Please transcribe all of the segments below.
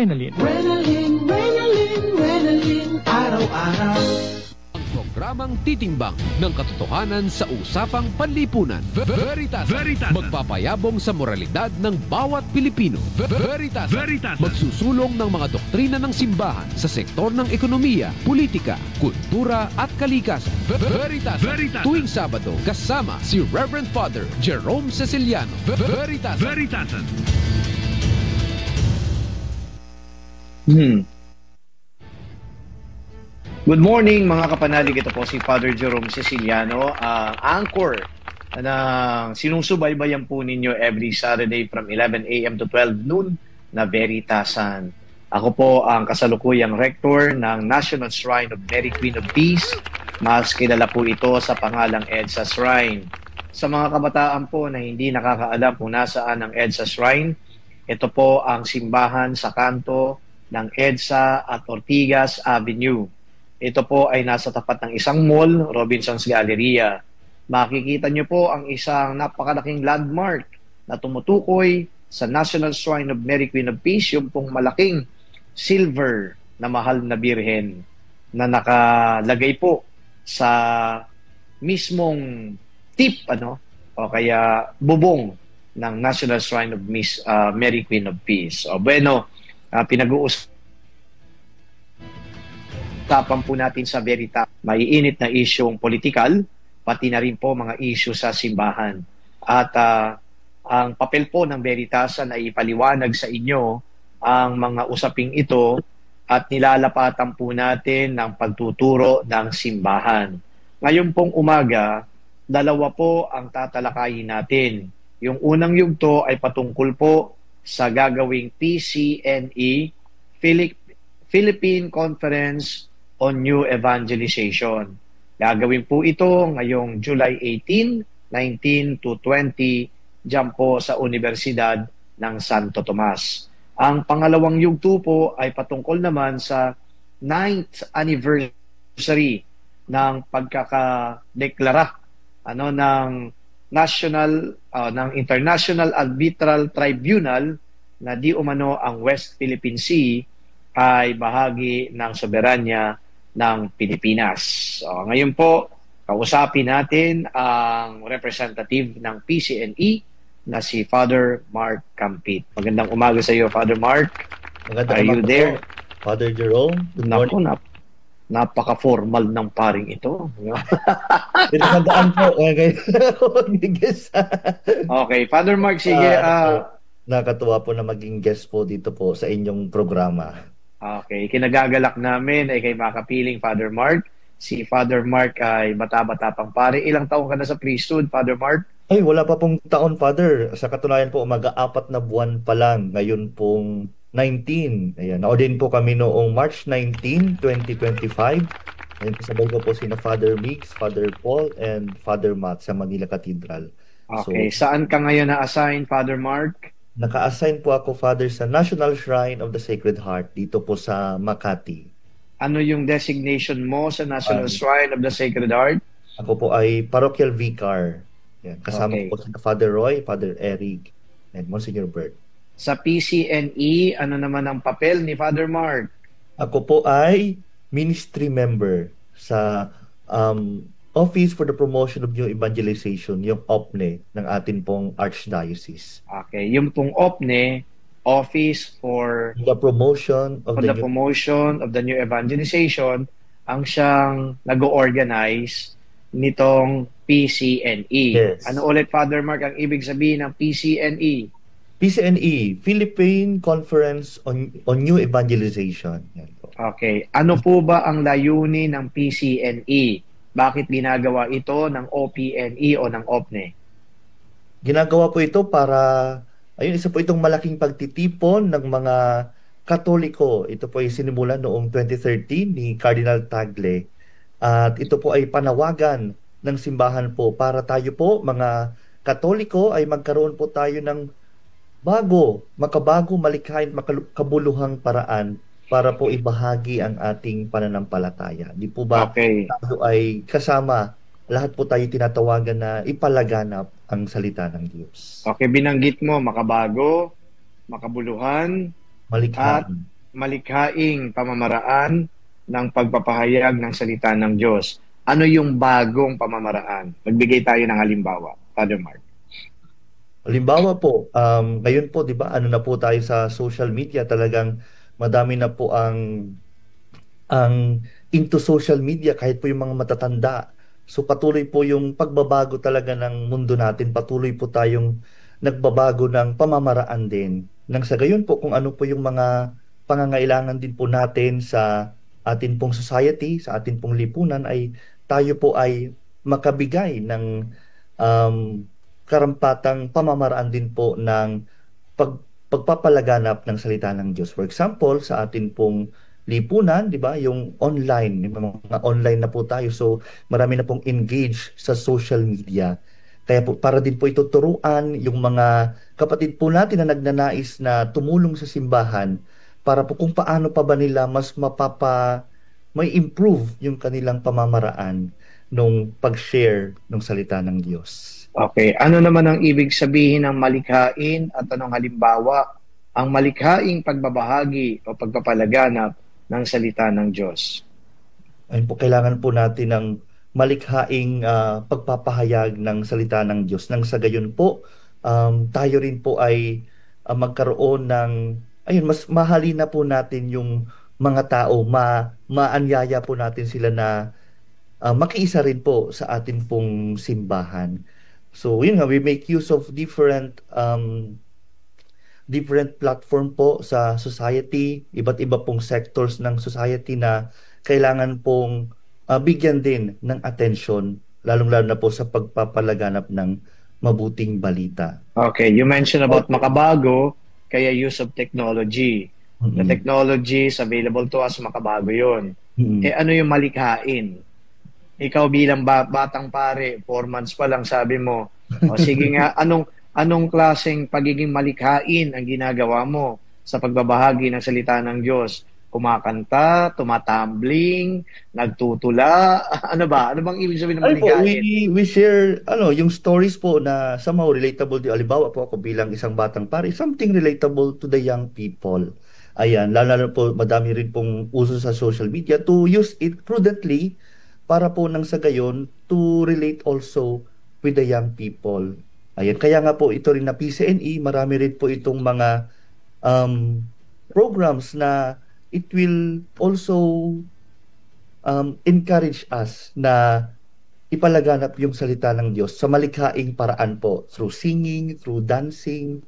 Renalyn. Araw-araw. Ang programang titimbang ng katotohanan sa usapang panlipunan. Veritas. Magpapayabong sa moralidad ng bawat Pilipino. Veritas. Magsusulong ng mga doktrina ng simbahan sa sektor ng ekonomiya, politika, kultura at kalikasan. Veritas. Tuwing Sabado, kasama si Reverend Father Jerome Ceciliano. Veritas. Good morning mga kapanalig, ito po si Father Jerome Ceciliano, anchor na sinusubaybayan po ninyo every Saturday from 11 a.m. to 12 noon na Veritasan. Ako po ang kasalukuyang rector ng National Shrine of Mary Queen of Peace. Mas kilala po ito sa pangalang EDSA Shrine. Sa mga kabataan po na hindi nakakaalam kung nasaan ang EDSA Shrine, ito po ang simbahan sa kanto ng EDSA at Ortigas Avenue. Ito po ay nasa tapat ng isang mall, Robinson's Galleria. Makikita nyo po ang isang napakalaking landmark na tumutukoy sa National Shrine of Mary Queen of Peace, yung pong malaking silver na mahal na birhen na nakalagay po sa mismong tip o kaya bubong ng National Shrine of Mary Queen of Peace. O bueno, pinag-uusap usapan po natin sa Veritas, maiinit na isyong politikal, pati na rin po mga isyu sa simbahan. At ang papel po ng Veritasan ay ipaliwanag sa inyo ang mga usaping ito at nilalapatan po natin ng pagtuturo ng simbahan. Ngayon pong umaga, dalawa po ang tatalakayin natin. Yung unang yugto ay patungkol po sa gagawing PCNE, Philippine Conference on New Evangelization. Gagawin po ito ngayong July 18, 19 to 20 dyan po sa Universidad ng Santo Tomas. Ang pangalawang yugto po ay patungkol naman sa 9th anniversary ng pagkakadeklara ng ng International Arbitral Tribunal na di umano ang West Philippine Sea ay bahagi ng soberanya ng Pilipinas. So, ngayon po, kausapin natin ang representative ng PCNE na si Father Mark Campit. Magandang umaga sa iyo, Father Mark. Magandang Are you there? Po, Father Jerome. Good morning. Napaka-formal ng paring ito. Pinagandaan po. Okay, Father Mark, sige. Nakatuwa po na maging guest po dito po sa inyong programa. Okay, kinagagalak namin ay kay makapiling Father Mark. Si Father Mark ay bata-bata pang pare. Ilang taon ka na sa priesthood, Father Mark? Ay, wala pa pong taon, Father. Sa katunayan po, mag-4 na buwan pa lang. Ngayon pong 19. Ayan, na-ordain po kami noong March 19, 2025. Ayan, kasabay ko po sina Father Mix, Father Paul, and Father Matt sa Manila Cathedral. Okay, so, saan ka ngayon na-assign, Father Mark? Naka-assign po ako, Father, sa National Shrine of the Sacred Heart dito po sa Makati. Ano yung designation mo sa National Shrine of the Sacred Heart? Ako po ay Parochial Vicar. Yan, kasama po si Father Roy, Father Eric, and Monsignor Bert. Sa PCNE, ano naman ang papel ni Father Mark? Ako po ay ministry member sa Office for the Promotion of New Evangelization, yung OPNE ng atin pong Archdiocese. Okay, yung pong OPNE, Office for the Promotion of the New Evangelization, ang siyang nag-organize nitong PCNE. Yes. Ano ulit, Father Mark, ang ibig sabihin ng PCNE? PCNE, Philippine Conference on New Evangelization. Yan po. Okay, ano po ba ang layunin ng PCNE? Bakit ginagawa ito ng OPNE o ng OPNE? Ginagawa po ito para, isa po itong malaking pagtitipon ng mga Katoliko. Ito po ay sinimulan noong 2013 ni Cardinal Tagle. At ito po ay panawagan ng simbahan po para tayo po, mga Katoliko, ay magkaroon po tayo ng makabago, malikhain, makabuluhang paraan para po ibahagi ang ating pananampalataya. Di po ba tayo ay kasama, lahat po tayo tinatawagan na ipalaganap ang salita ng Diyos. Okay, binanggit mo makabago, makabuluhan, malikhain, malikhaing pamamaraan ng pagpapahayag ng salita ng Diyos? Ano yung bagong pamamaraan? Magbigay tayo ng halimbawa, Father Mark. Halimbawa po, ngayon po, di ba, ano na po tayo sa social media, talagang madami na po ang into social media, kahit po yung mga matatanda. So patuloy po yung pagbabago talaga ng mundo natin, patuloy po tayong nagbabago ng pamamaraan din. Nang sa gayon po, kung ano po yung mga pangangailangan din po natin sa atin pong society, sa atin pong lipunan, ay tayo po ay makabigay ng um, karampatang pamamaraan din po ng pagpapalaganap ng salita ng Diyos. For example, sa atin pong lipunan, di ba, yung online, yung mga online na po tayo. So, marami na pong engage sa social media. Kaya po, para din po ituturuan yung mga kapatid po natin na nagnanais na tumulong sa simbahan para po kung paano pa ba nila mas may improve yung kanilang pamamaraan nung pag-share ng salita ng Diyos. Okay, ano naman ang ibig sabihin ng malikhain at anong halimbawa ang malikhaing pagbabahagi o pagpapalaganap ng salita ng Diyos? Ayun po, kailangan po natin ng malikhaing pagpapahayag ng salita ng Diyos. Nang sa gayon po, tayo rin po ay magkaroon ng, ayun, mas mahalin na po natin yung mga tao, maanyaya po natin sila na makiisa rin po sa atin pong simbahan. So, yun nga, we make use of different platform po sa society, iba't iba pong sectors ng society na kailangan pong bigyan din ng atensyon, lalong-lalo na po sa pagpapalaganap ng mabuting balita. Okay, you mentioned about makabago, kaya use of technology. The technology is available to us, makabago yun. Eh ano yung malikhain? Ikaw bilang batang pare, 4 months pa lang, sabi mo, o sige nga, anong klaseng pagiging malikhain ang ginagawa mo sa pagbabahagi ng salita ng Diyos? Kumakanta, tumatumbling, nagtutula, ano ba? Ano bang ibig sabihin ng malikhain? We share yung stories po na somehow relatable. Halimbawa po ako bilang isang batang pare, something relatable to the young people. Ayan, lalo po madami rin pong uso sa social media to use it prudently para po nang sa gayon to relate also with the young people. Ayan, kaya nga po ito rin na PCNE, marami rin po itong mga programs na it will also encourage us na ipalaganap yung salita ng Diyos sa malikhaing paraan po, through singing, through dancing.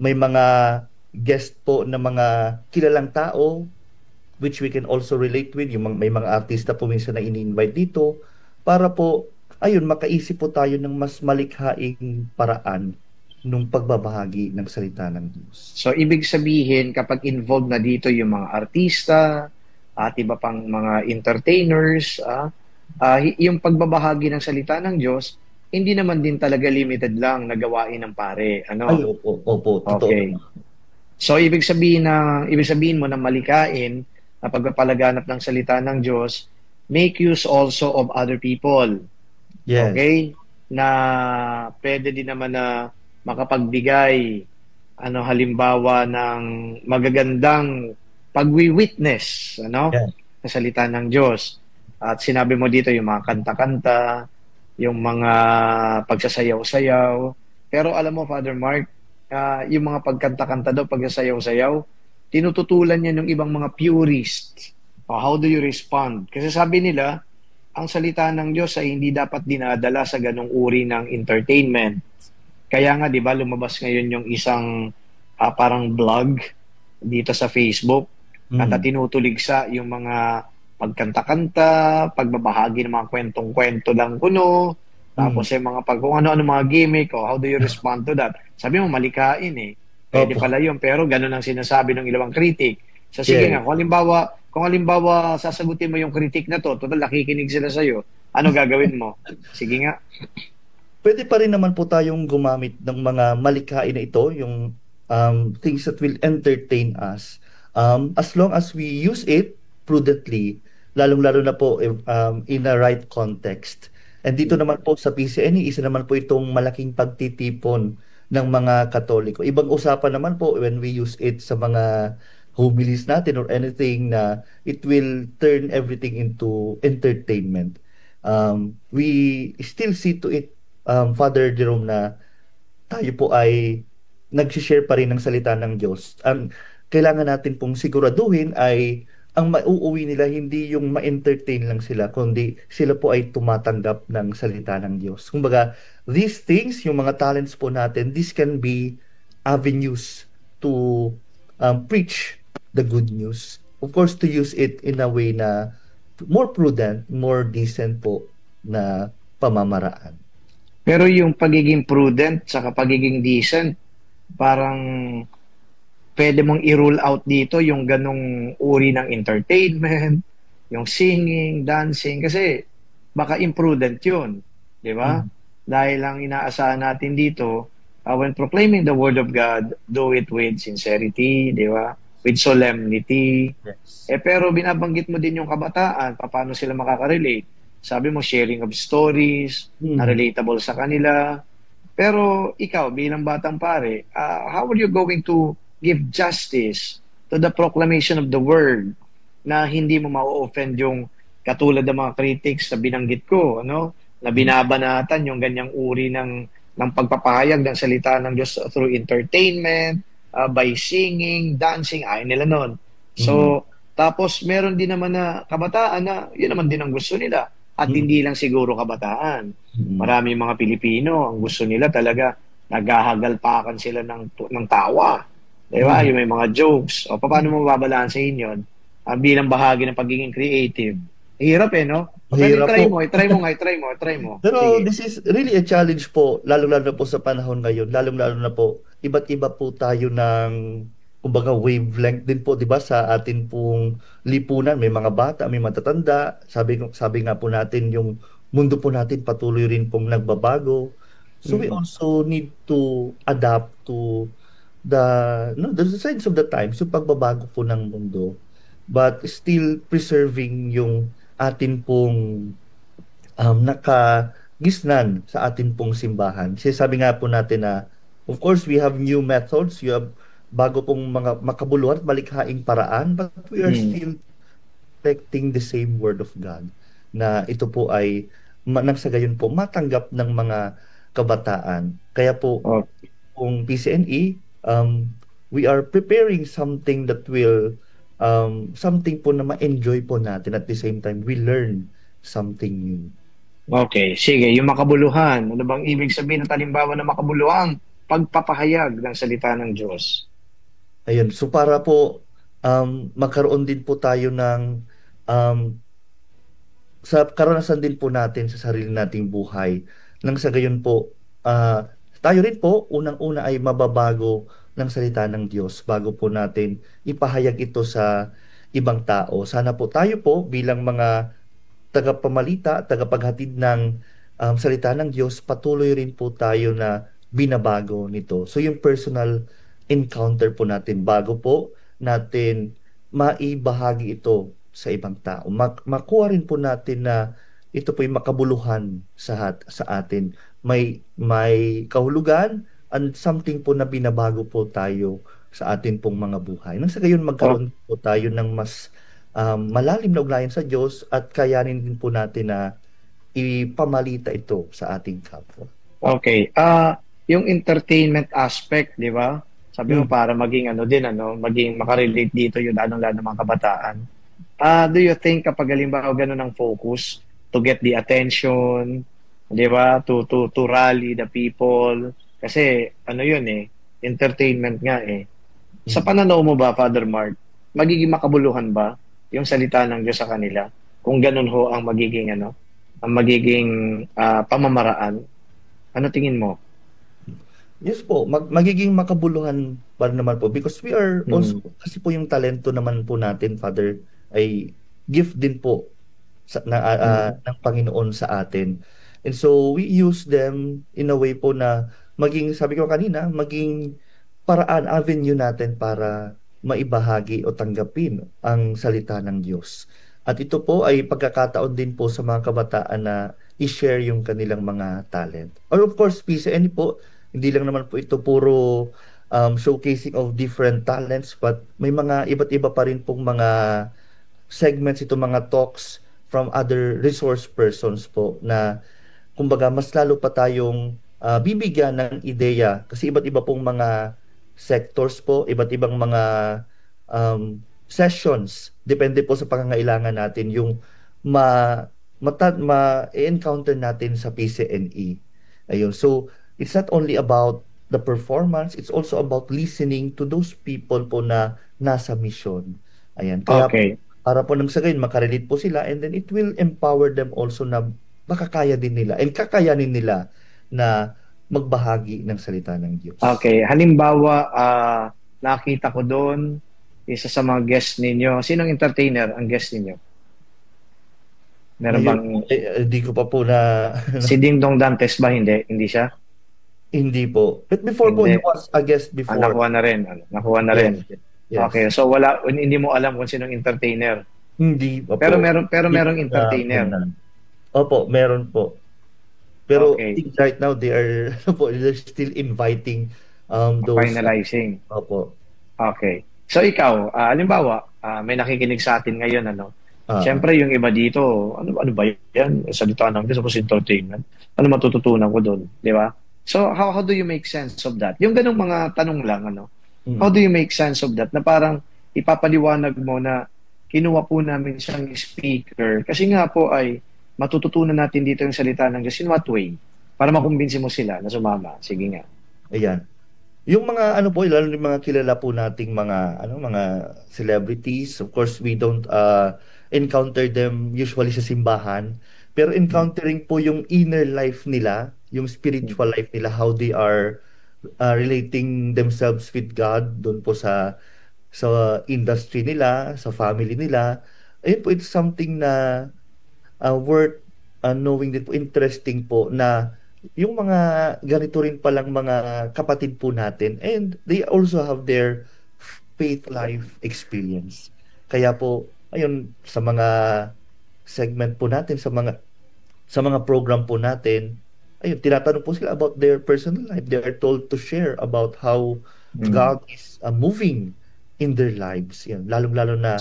May mga guest po na mga kilalang tao which we can also relate with, yung may mga artista po minsan na ini-invite dito para po, ayun, makaisip po tayo ng mas malikhaing paraan nung pagbabahagi ng salita ng Diyos. So, ibig sabihin, kapag involved na dito yung mga artista at iba pang mga entertainers, yung pagbabahagi ng salita ng Diyos, hindi naman din talaga limited lang na gawain ng pare. Ano? Ay, opo, totoo. Okay. So, ibig sabihin mo na malikhain na pagpapalaganap ng salita ng Diyos, make use also of other people. Yes. Okay? Na pwede din naman na makapagbigay halimbawa ng magagandang pagwi-witness Yeah. sa salita ng Diyos. At sinabi mo dito yung mga kanta-kanta, yung mga pagsasayaw-sayaw. Pero alam mo, Father Mark, yung mga pagkanta-kanta daw, pagsasayaw-sayaw, tinututulan niya ng ibang mga purists. How do you respond? Kasi sabi nila, ang salita ng Diyos ay hindi dapat dinadala sa ganong uri ng entertainment. Kaya nga, di ba, lumabas ngayon yung isang parang blog dito sa Facebook at tinutuligsa yung mga pagkanta-kanta, pagbabahagi ng mga kwentong-kwento lang kuno, tapos yung mga kung ano-ano mga gimmick, how do you respond to that? Sabi mo, malikhain eh. Pwede pala yun, pero ganun ang sinasabi ng ilang kritik. So sige nga, kung halimbawa sasagutin mo yung kritik na to, total nakikinig sila sa'yo, ano gagawin mo? Sige nga. Pwede pa rin naman po tayong gumamit ng mga malikhain na ito, yung things that will entertain us. As long as we use it prudently, lalong-lalo na po in a right context. And dito naman po sa PCNE, isa naman po itong malaking pagtitipon ng mga Katoliko. Ibang usapan naman po when we use it sa mga homilies natin or anything na it will turn everything into entertainment. We still see to it, Father Jerome, na tayo po ay nag-share pa rin ng salita ng Diyos. Ang kailangan natin pong siguraduhin ay ang mauuwi nila hindi yung ma-entertain lang sila, kundi sila po ay tumatanggap ng salita ng Diyos. Kumbaga, these things, yung mga talents po natin, this can be avenues to preach the good news. Of course, to use it in a way na more prudent, more decent po na pamamaraan. Pero yung pagiging prudent saka pagiging decent, parang pwede mong i-rule out dito yung ganong uri ng entertainment, yung singing, dancing, kasi baka imprudent yun, di ba? Dahil ang inaasahan natin dito, when proclaiming the word of God, do it with sincerity, di ba? With solemnity. Yes. Pero binabanggit mo din yung kabataan, paano sila makaka-relate. Sabi mo, sharing of stories, na relatable sa kanila. Pero ikaw, bilang batang pare, how are you going to give justice to the proclamation of the word na hindi mo ma-offend yung katulad ng mga critics na binanggit ko, ano? Na binabanatan yung ganyang uri ng pagpapahayag ng salita ng Diyos through entertainment, by singing, dancing, ayaw nila nun. So, tapos meron din naman na kabataan na yun naman din ang gusto nila. At hindi lang siguro kabataan. Marami mga Pilipino, ang gusto nila talaga, naghahagalpakan sila ng tawa. Diba? Yung may mga jokes. O paano mo babalansehin yun? Bilang bahagi ng pagiging creative. Hirap no? Hirap po. I-try mo. Pero Sige. this is really a challenge po, lalong-lalo na po sa panahon ngayon. Lalong-lalo na po, iba't iba po tayo ng, kumbaga, wavelength din po, di ba, sa atin pong lipunan. May mga bata, may matatanda. Sabi nga po natin, yung mundo po natin patuloy rin pong nagbabago. So we also need to adapt to the signs of the times, yung pagbabago po ng mundo, but still preserving yung atin pong nakagisnan sa atin pong simbahan. Sabi nga po natin na, of course, we have new methods, you have bago pong mga makabuluhan at malikhaing paraan, but we are still respecting the same word of God, na ito po ay nang sa gayon po matanggap ng mga kabataan. Kaya po, kung PCNE, we are preparing something that will something po na ma-enjoy po natin, at the same time we learn something new. Okay, sige, yung makabuluhan, ano bang ibig sabihin ng talimbawa ng makabuluhang pagpapahayag ng salita ng Diyos? Ayun, so para po magkaroon din po tayo ng sa karanasan din po natin sa sarili nating buhay, nang sa gayon po tayo rin po unang-una ay mababago ng salita ng Diyos bago po natin ipahayag ito sa ibang tao. Sana po tayo po bilang mga tagapamalita, tagapaghatid ng salita ng Diyos, patuloy rin po tayo na binabago nito. So yung personal encounter po natin bago po natin maibahagi ito sa ibang tao. Makuha rin po natin na ito po yung makabuluhan sa atin. May kahulugan and something po na binabago po tayo sa atin pong mga buhay. Nang sa gayon magkaroon po tayo ng mas malalim na ugnayan sa Diyos, at kayanin din po natin na ipamalita ito sa ating kapwa. Okay. Yung entertainment aspect, di ba? Sabi mo para maging maging makarelate dito yung lalong-lalo ng mga kabataan. Do you think kapag halimbawa ganun ang focus to get the attention, di ba? To rally the people. Kasi entertainment nga Sa pananaw mo ba, Father Mark, magiging makabuluhan ba yung salita ng Diyos sa kanila? Kung ganun ho ang magiging pamamaraan. Ano tingin mo? Yes po, magiging makabuluhan pa naman po, because we are also, kasi po yung talento naman po natin, Father, ay gift din po ng Panginoon sa atin. And so we use them in a way po na maging, sabi ko kanina, maging paraan, avenue natin para maibahagi o tanggapin ang salita ng Diyos. At ito po ay pagkakataon din po sa mga kabataan na i-share yung kanilang mga talent. Or of course, PCN po, hindi lang naman po ito puro showcasing of different talents, but may mga iba't iba pa rin pong mga segments ito, mga talks from other resource persons po na kumbaga mas lalo pa tayong bibigyan ng ideya kasi iba't iba pong mga sectors po, iba't ibang mga sessions, depende po sa pangangailangan natin yung ma-encounter natin sa PCNE. Ayun. So, it's not only about the performance, it's also about listening to those people po na nasa mission. Ayan. Kaya Okay. para po nang sa gayon, makarelate po sila and then it will empower them also na makakaya din nila and kakayanin nila na magbahagi ng salita ng Diyos. Okay. Halimbawa, nakita ko doon, isa sa mga guest ninyo. Sinong entertainer ang guest ninyo? Meron bang Hindi ko pa po na si Ding Dong Dantes ba? Hindi siya? hindi po. But before po, Hindi. he was a guest before. Nakuha na rin. Nakuha na rin. Yes. Okay. So hindi mo alam kung sinong entertainer. Hindi pa po. Pero merong entertainer. Opo, meron po. Pero Okay. I think right now they're still inviting those. Finalizing. Opo. Okay. So ikaw, halimbawa, may nakikinig sa atin ngayon, Siyempre, yung iba dito, ano ba yan? Salita ng Diyos, tapos entertainment. Ano matututunan ko doon? Di ba? So, how do you make sense of that? Yung ganong mga tanong lang, how do you make sense of that? Na parang ipapaliwanag mo na kinuha po namin siyang speaker kasi nga po ay matututunan natin dito yung salita ng Diyos. In what way? Para makumbinsi mo sila na sumama. Sige nga. Ayan. Yung mga po, lalo yung mga kilala po nating mga mga celebrities, of course we don't encounter them usually sa simbahan, pero encountering po yung inner life nila, yung spiritual life nila, how they are relating themselves with God doon po sa industry nila, sa family nila. Ayun po, it's something na worth knowing din po, interesting po na yung mga ganito rin palang mga kapatid po natin and they also have their faith life experience. Kaya po, ayun, sa mga segment po natin, sa mga program po natin, ayun, tinatanong po sila about their personal life. They are told to share about how God is moving in their lives. Yan, lalong-lalo na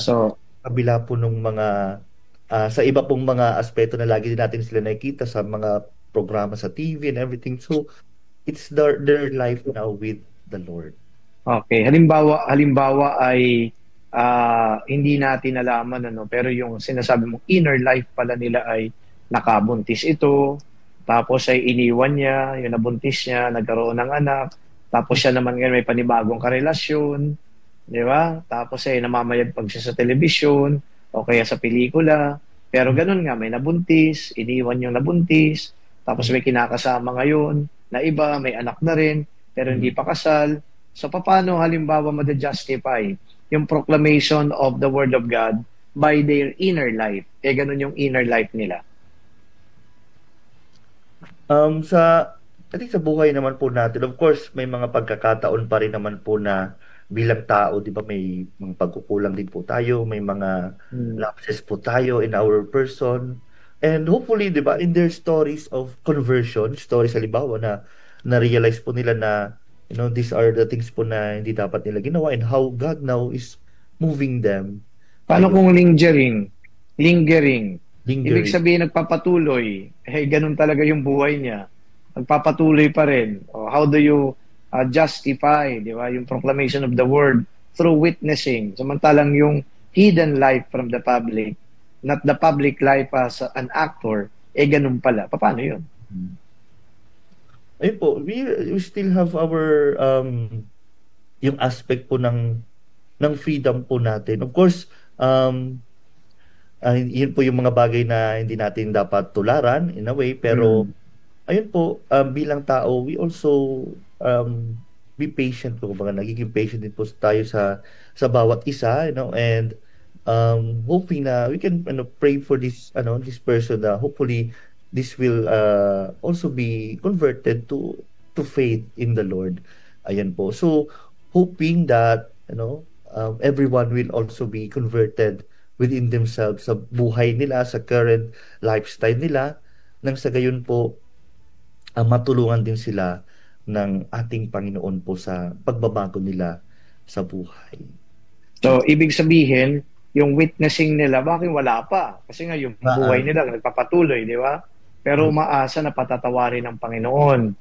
kabila po nung mga sa iba pong mga aspeto na lagi din natin sila nakikita sa mga programa sa TV and everything. So, it's their life now with the Lord. Okay. Halimbawa ay hindi natin nalaman, pero yung sinasabi mong inner life pala nila ay nakabuntis ito, tapos ay iniwan niya, yung nabuntis niya, nagkaroon ng anak, tapos siya naman ngayon may panibagong karelasyon, di ba? Tapos ay namamayagpag siya sa telebisyon o kaya sa pelikula, pero ganun nga, may nabuntis, iniwan yung nabuntis, tapos may kinakasama ngayon na iba, may anak na rin, pero hindi pa kasal. So, paano halimbawa ma-justify yung proclamation of the Word of God by their inner life? Ganun yung inner life nila. I think sa buhay naman po natin, of course, may mga pagkakataon pa rin naman po na bilang tao, di ba, may mga pagkukulang din po tayo, may mga lapses po tayo in our person. And hopefully, di ba, in their stories of conversion, stories halimbawa na na-realize po nila na, these are the things po na hindi dapat nila ginawa and how God now is moving them. Paano kung lingering? Lingering. Lingering. Ibig sabihin, nagpapatuloy. Ganun talaga yung buhay niya. Nagpapatuloy pa rin. How do you justify, di ba, yung proclamation of the word through witnessing? Samantalang yung hidden life from the public, not the public life as an actor, ganun pala. Paano yun? Ayun po, we still have our yung aspect po ng freedom po natin. Of course, yun po yung mga bagay na hindi natin dapat tularan in a way, pero ayun po, bilang tao, we also be patient po. Nagiging patient din po tayo sa bawat isa, and hoping na we can pray for this person na hopefully this will also be converted to faith in the Lord. Ayan po. So hoping that everyone will also be converted within themselves sa buhay nila, sa current lifestyle nila, nang sa gayon po matulungan din sila ng ating Panginoon po sa pagbabago nila sa buhay. So, ibig sabihin, yung witnessing nila, bakit wala pa? Kasi nga yung buhay nila nagpapatuloy, di ba? Pero umaasa na patatawarin ng Panginoon,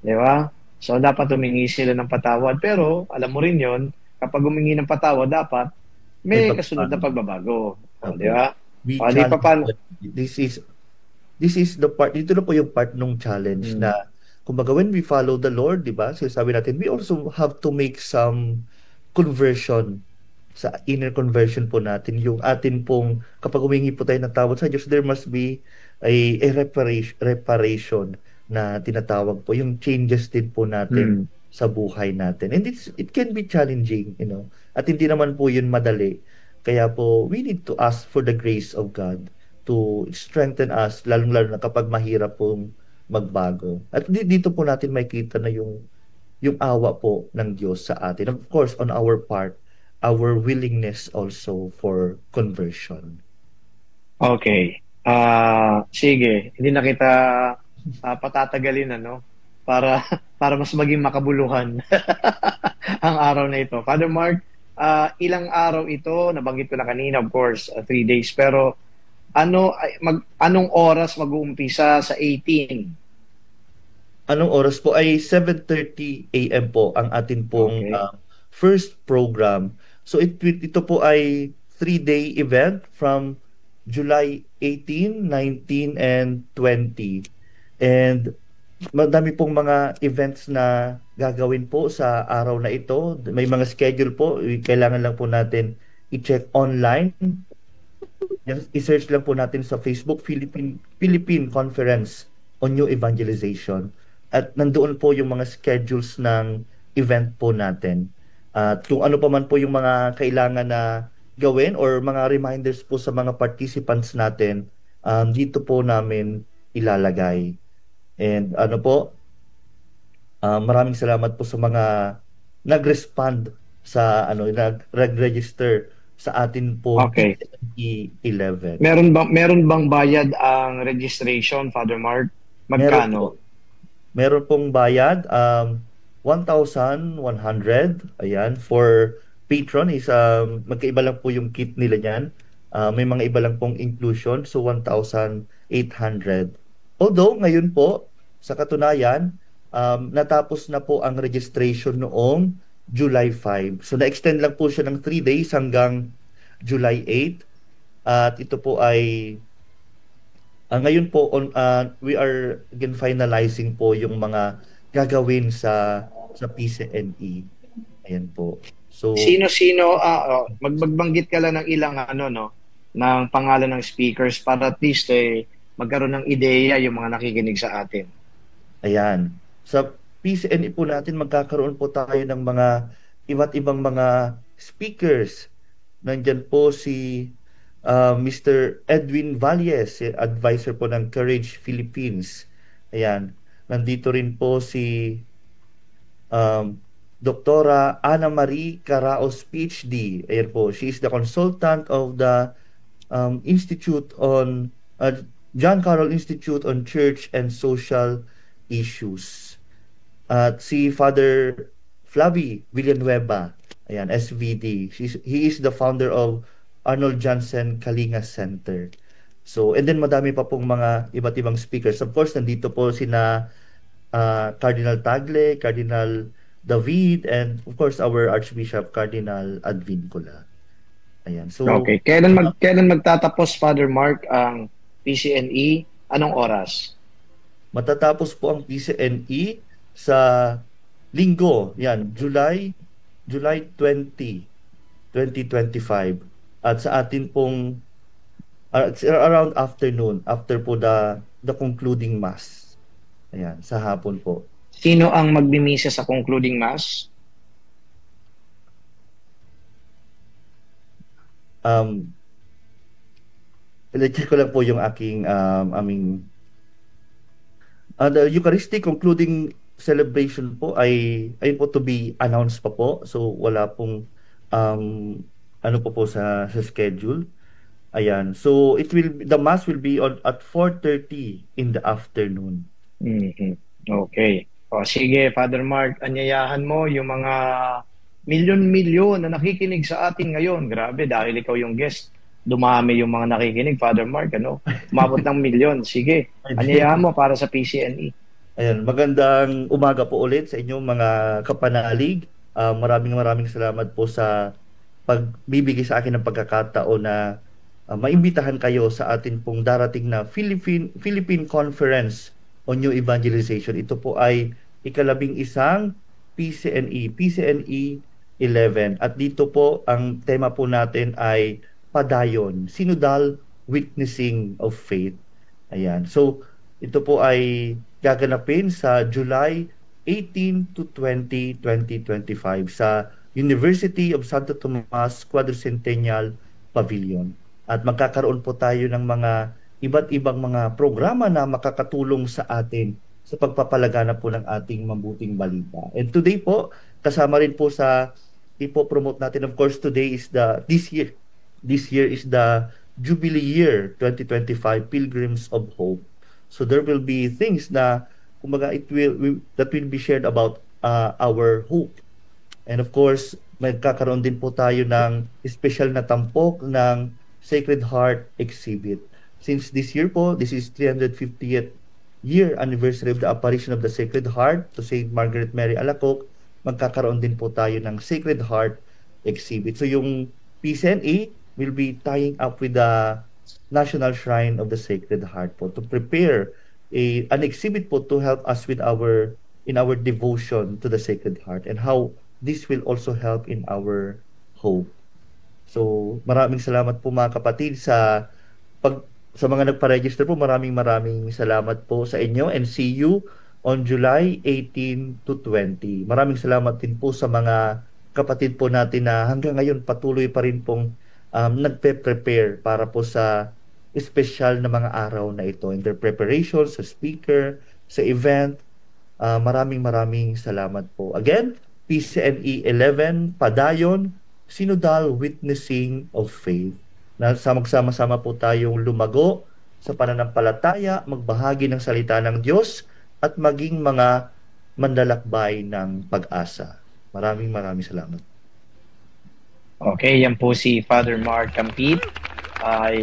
di ba? So, dapat humingi sila ng patawad. Pero, alam mo rin yon, kapag humingi ng patawad, dapat may kasunod na pagbabago. O, di ba? O, di pa paano? This is the part, dito na po yung part ng challenge na, kumbaga when we follow the Lord, di ba? Sinasabi natin, we also have to make some conversion sa inner conversion po natin, yung atin pong, kapag humingi po tayo ng tawad sa Diyos, there must be a reparation na tinatawag po, yung changes din po natin sa buhay natin. And it can be challenging, you know, at hindi naman po yun madali. Kaya po, we need to ask for the grace of God to strengthen us, lalong-lalo na kapag mahirap pong magbago. At dito po natin makikita na yung awa po ng Diyos sa atin. Of course, on our part, our willingness also for conversion. Okay. Sige, hindi na kita patatagalin para mas maging makabuluhan ang araw na ito. Father Mark, ilang araw ito? Nabanggit ko na kanina, of course, 3 days. Pero anong oras mag-uumpisa sa 18? Anong oras po? Ay 7:30 AM po ang atin pong first program. So ito po ay 3-day event from July 18, 19, and 20. And madami pong mga events na gagawin po sa araw na ito. May mga schedule po. Kailangan lang po natin i-check online. I-search lang po natin sa Facebook, Philippine Conference on New Evangelization. At nandoon po yung mga schedules ng event po natin. At kung ano pa man po yung mga kailangan na gawin or mga reminders po sa mga participants natin, dito po namin ilalagay. And maraming salamat po sa mga nag-respond sa nag-register sa atin po 11. Meron bang bayad ang registration, Father Mark? Magkano? Meron pong bayad 1,100. Ayan, for patron is magkaiba lang po yung kit nila niyan. May mga iba lang pong inclusion, so 1,800. Although ngayon po sa katunayan, natapos na po ang registration noong July 5. So na-extend lang po siya ng 3 days hanggang July 8. At ito po ay ngayon po we are again finalizing po yung mga gagawin sa PCNE. Ayan po. So sino-sino magbanggit ka lang ng ilang ng pangalan ng speakers para at least magkaroon ng ideya yung mga nakikinig sa atin. Ayan. Sa PCNE po natin magkakaroon po tayo ng mga iba't ibang mga speakers. Nandyan po si Mr. Edwin Valles, advisor po ng Courage Philippines. Ayan. Nandito rin po si Doktora Ana Marie Caraos, PhD. Ayan po. She is the consultant of the Institute on John Carroll Institute on Church and Social Issues. At si Father Flavi Villanueva, ayan, SVD. He is the founder of Arnold Johnson Kalinga Center. So, and then madami pa pong mga iba't ibang speakers. Of course, nandito po sina Cardinal Tagle, Cardinal David, and of course our Archbishop Cardinal Advincula. Ayan. So, okay. Kailan magtatapos, Father Mark, ang PCNE? Anong oras? Matatapos po ang PCNE sa linggo. Yan, July 20, 2025. At sa atin pong around afternoon, after po the concluding mass. Ayan, sa hapon po. Sino ang magmimisa sa concluding mass? I-check ko lang po yung aking the Eucharistic concluding celebration po ay po to be announced pa po. So wala pong po sa schedule. Ayan. So the mass will be at 4:30 in the afternoon. Mm-hmm. Okay. O sige, Father Mark, anyayahan mo yung mga milyon-milyon na nakikinig sa atin ngayon. Grabe, dahil ikaw yung guest, dumami yung mga nakikinig, Father Mark, ano? Umabot ng milyon. Sige, anyayahan mo para sa PCNE. Ayan, magandang umaga po ulit sa inyong mga kapanalig. Maraming salamat po sa pagbibigay sa akin ng pagkakataon na maimbitahan kayo sa atin pong darating na Philippine Conference on New Evangelization. Ito po ay ika-11 PCNE 11. At dito po, ang tema po natin ay Padayon, Synodal Witnessing of Faith. Ayan. So, ito po ay gaganapin sa July 18 to 20, 2025 sa University of Santo Tomas Quadricentennial Pavilion. At magkakaroon po tayo ng mga iba't ibang mga programa na makakatulong sa atin sa pagpapalaganap po ng ating mabuting balita. And today po, kasama rin po sa ipo-promote natin, of course, this year is the Jubilee Year 2025 Pilgrims of Hope. So there will be things na kumbaga that will be shared about our hope. And of course, magkakaroon din po tayo ng special na tampok ng Sacred Heart exhibit. Since this year po, this is 350th year anniversary of the apparition of the Sacred Heart to Saint Margaret Mary Alacoque, magkakaroon din po tayo ng Sacred Heart exhibit. So yung PCNE will be tying up with the National Shrine of the Sacred Heart po to prepare an exhibit po to help us with our devotion to the Sacred Heart and how this will also help in our hope. So, maraming salamat po mga kapatid sa mga nagpa-register po. Maraming salamat po sa inyo and see you on July 18 to 20. Maraming salamat din po sa mga kapatid po natin na hanggang ngayon patuloy pa rin pong nagpe-prepare para po sa special na mga araw na ito in their preparation, sa speaker, sa event. Maraming salamat po. Again, PCNE 11, Padayon, Synodal Witnessing of Faith. Magsama-sama po tayong lumago sa pananampalataya, magbahagi ng salita ng Diyos, at maging mga manlalakbay ng pag-asa. Maraming salamat. Okay, yan po si Father Mark Campit, ay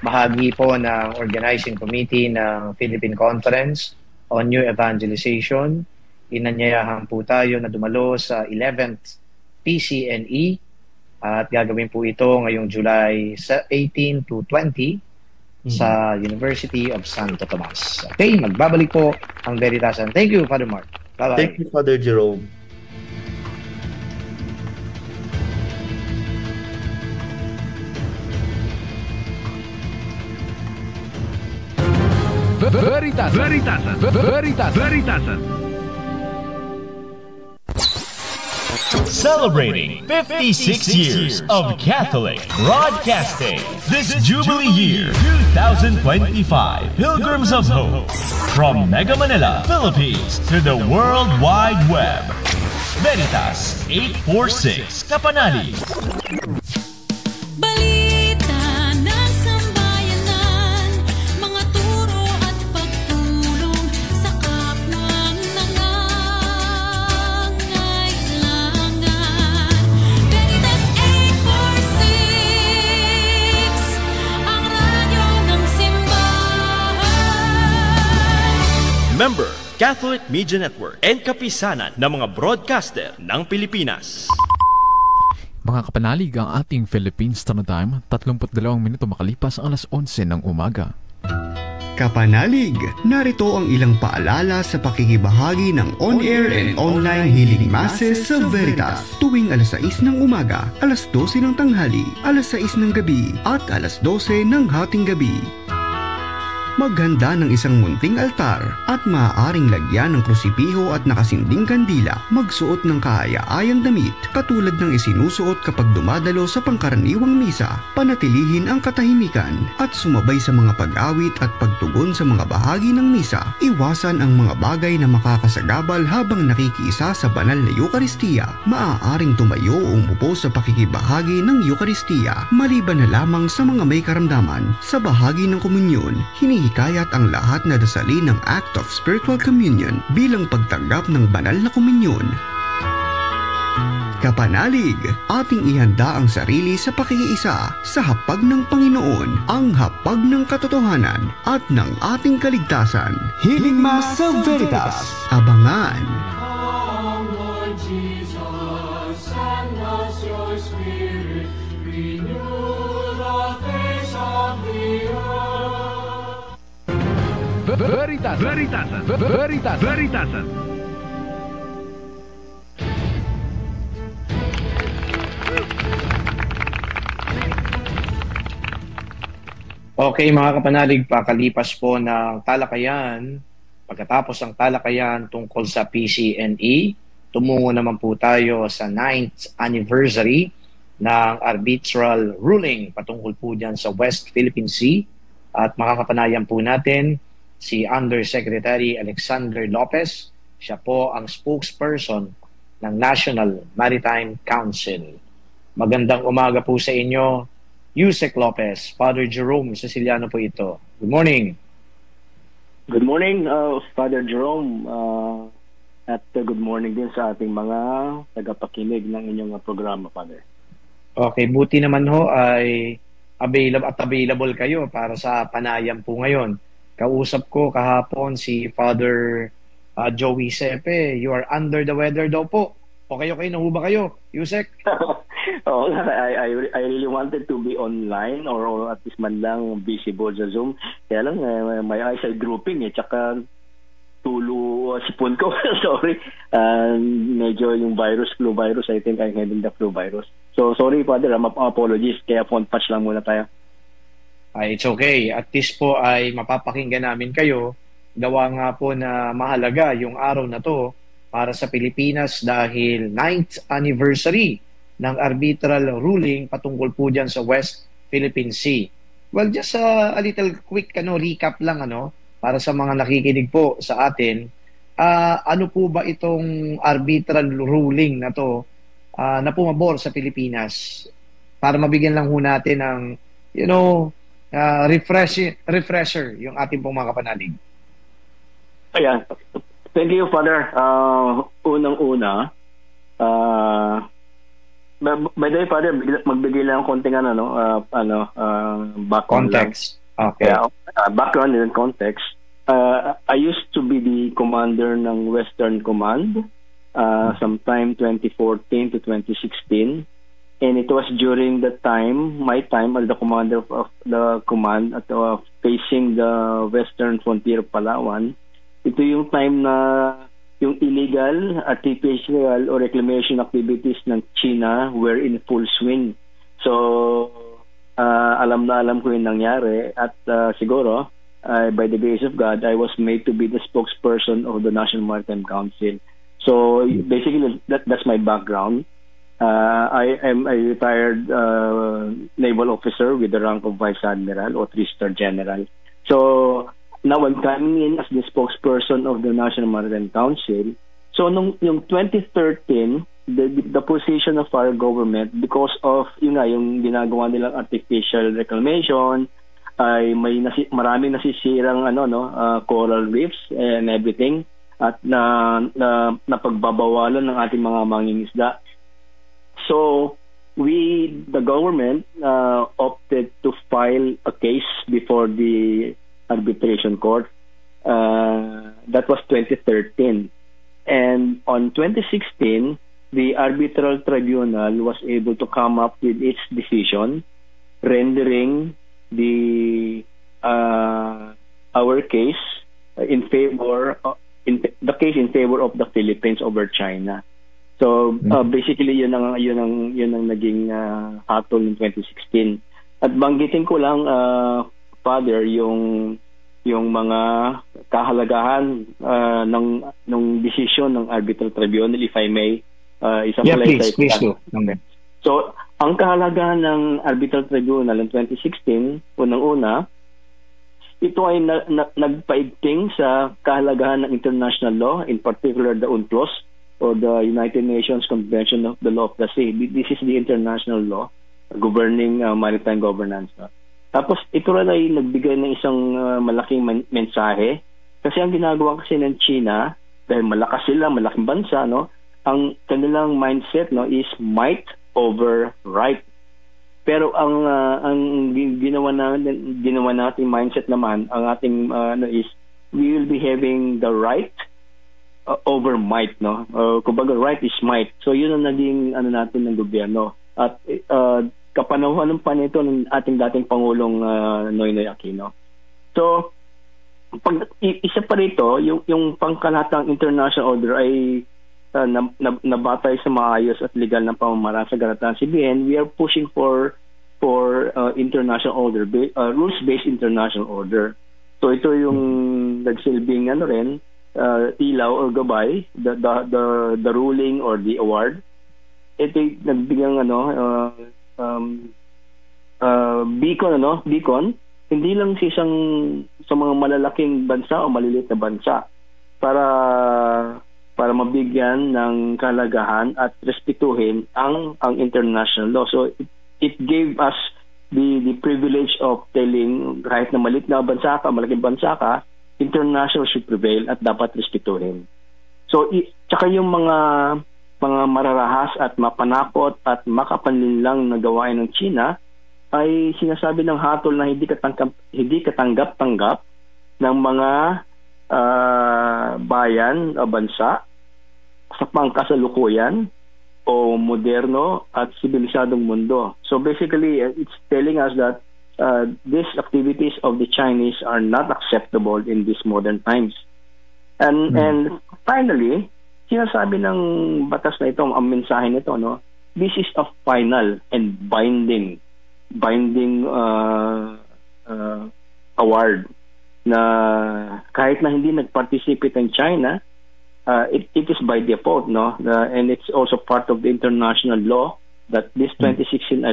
bahagi po ng organizing committee ng Philippine Conference on New Evangelization. Inanyayahan po tayo na dumalo sa 11th PCNE at gagawin po ito ngayong July 18 to 20 sa University of Santo Tomas. Okay, magbabalik po ang Veritasan. Thank you, Father Mark. Bye-bye. Thank you, Father Jerome. Veritasan. Celebrating 56 years of Catholic Broadcasting. This Jubilee Year 2025 Pilgrims of Hope. From Mega Manila, Philippines to the World Wide Web. Veritas 846 Kapanali. Member, Catholic Media Network and kapisanan ng mga broadcaster ng Pilipinas. Mga kapanalig, ang ating Philippine Standard Time, 32 minuto makalipas ang alas 11 ng umaga. Kapanalig, narito ang ilang paalala sa pakikibahagi ng on-air and online healing masses sa Veritas tuwing alas 6 ng umaga, alas 12 ng tanghali, alas 6 ng gabi at alas 12 ng hating gabi. Maghanda ng isang munting altar at maaaring lagyan ng krusipiho at nakasinding kandila. Magsuot ng kaaya-ayang damit katulad ng isinusuot kapag dumadalo sa pangkaraniwang misa. Panatilihin ang katahimikan at sumabay sa mga pag-awit at pagtugon sa mga bahagi ng misa. Iwasan ang mga bagay na makakasagabal habang nakikiisa sa banal na Eucharistia. Maaaring tumayo o umupo sa pakikibahagi ng Eucharistia maliban na lamang sa mga may karamdaman. Sa bahagi ng komunyon, hinihingi hinihikayat ang lahat na dasalin ng Act of Spiritual Communion bilang pagtanggap ng banal na komunyon. Kapanalig, ating ihanda ang sarili sa pakikiisa sa hapag ng Panginoon, ang hapag ng katotohanan at ng ating kaligtasan. Healing Mass sa Veritas. Abangan! Veritasan. Okay mga kapanalig, pakalipas po ng talakayan, pagkatapos ng talakayan tungkol sa PCNE, tumungo naman po tayo sa 9th anniversary ng arbitral ruling patungkol po dyan sa West Philippine Sea. At makakapanayan po natin si Undersecretary Alexander Lopez. Siya po ang spokesperson ng National Maritime Council. Magandang umaga po sa inyo, Yusek Lopez. Father Jerome Ceciliano po ito. Good morning. Good morning, Father Jerome. At good morning din sa ating mga tagapakinig ng inyong programa, Father. Okay, buti naman ho ay available kayo para sa panayam po ngayon. Kausap ko kahapon si Father Joey Sepe. You are under the weather daw po. Okay, nahu ba kayo, Yusek? Oh, I really wanted to be online or at least man lang visible sa Zoom. Kaya lang, my eyes are drooping tsaka tulo sipon ko. Sorry. Medyo yung flu virus, I think I'm having the flu virus. So, sorry, Father, apologies. Kaya phone patch lang muna tayo. It's okay. At least po ay mapapakinggan namin kayo. Gawa nga po na mahalaga yung araw na to para sa Pilipinas dahil 9th anniversary ng arbitral ruling patungkol po dyan sa West Philippine Sea. Well, just a little quick recap lang para sa mga nakikinig po sa atin. Ano po ba itong arbitral ruling na to na pumabor sa Pilipinas? Para mabigyan lang ho natin ng refresher yung ating pong mga kapanalig. Ayan. Thank you, Father. Unang-una, by the way, Father, magbigay lang konting background context. Okay. Background and context. I used to be the commander ng Western Command sometime 2014 to 2016. And it was during the time, my time as the commander of the command at facing the Western Frontier Palawan. Ito yung time na yung illegal, artificial or reclamation activities ng China were in full swing. So, alam ko yung nangyari at siguro, by the grace of God, I was made to be the spokesperson of the National Maritime Council. So, basically, that's my background. I am a retired naval officer with the rank of Vice Admiral or 3-star General. So, now I'm coming in as the spokesperson of the National Maritime Council. So, yung 2013, the position of our government, because of yung ginagawa nilang artificial reclamation, ay maraming nasisirang coral reefs and everything at napagbabawalan ng ating mga mangingisda. So, the government opted to file a case before the arbitration court. That was 2013. And on 2016, the arbitral tribunal was able to come up with its decision, rendering our case in favor of the Philippines over China. So basically yun ang naging hatol in 2016. At banggitin ko lang Father yung mga kahalagahan ng desisyon ng arbitral tribunal, if I may. Please do. Okay. So ang kahalagahan ng arbitral tribunal in 2016, unang-una, ito ay nagpaigting sa kahalagahan ng international law, in particular the UNCLOS or the United Nations Convention of the Law of the Sea. This is the international law governing maritime governance. Tapos ito rin ay nagbigay ng isang malaking mensahe. Kasi ang ginagawa kasi ng China, dahil malakas sila, malaking bansa, no? Ang kanilang mindset, no, is might over right. Pero ang ginawa natin mindset naman, ang ating is we will be having the right over might, no? Kumbaga right is might. So yun ang naging natin ng gobyerno. At kapanahunan pa nito ng ating dating Pangulong Noynoy Aquino. So isa pa rito, yung pangkalatang international order ay nabatay sa maayos at legal na pamamaraan sa Garataan CBN. We are pushing for international order, rules-based international order. So ito yung nagsilbing ilaw or gabay, the ruling or the award. Ito nagbigang beacon, hindi lang sa mga malalaking bansa o maliliit na bansa para mabigyan ng kalagahan at respetuhin ang international law. So it gave us the privilege of telling kahit na maliit na bansa ka, malaking bansa ka, international should prevail at dapat respetuhin. So tsaka yung mga mararahas at mapanakot at makapanlinlang na gawain ng China ay sinasabi ng hatol na hindi katanggap-tanggap ng mga bayan o bansa sa pangkasalukuyan o moderno at sibilisadong mundo. So basically, it's telling us that these activities of the Chinese are not acceptable in these modern times. And finally, sinasabi ng batas na ito, ang mensahe nito, no, this is a final and binding award na kahit na hindi nag-participate ang China, it is by default, no, and it's also part of the international law that this 2016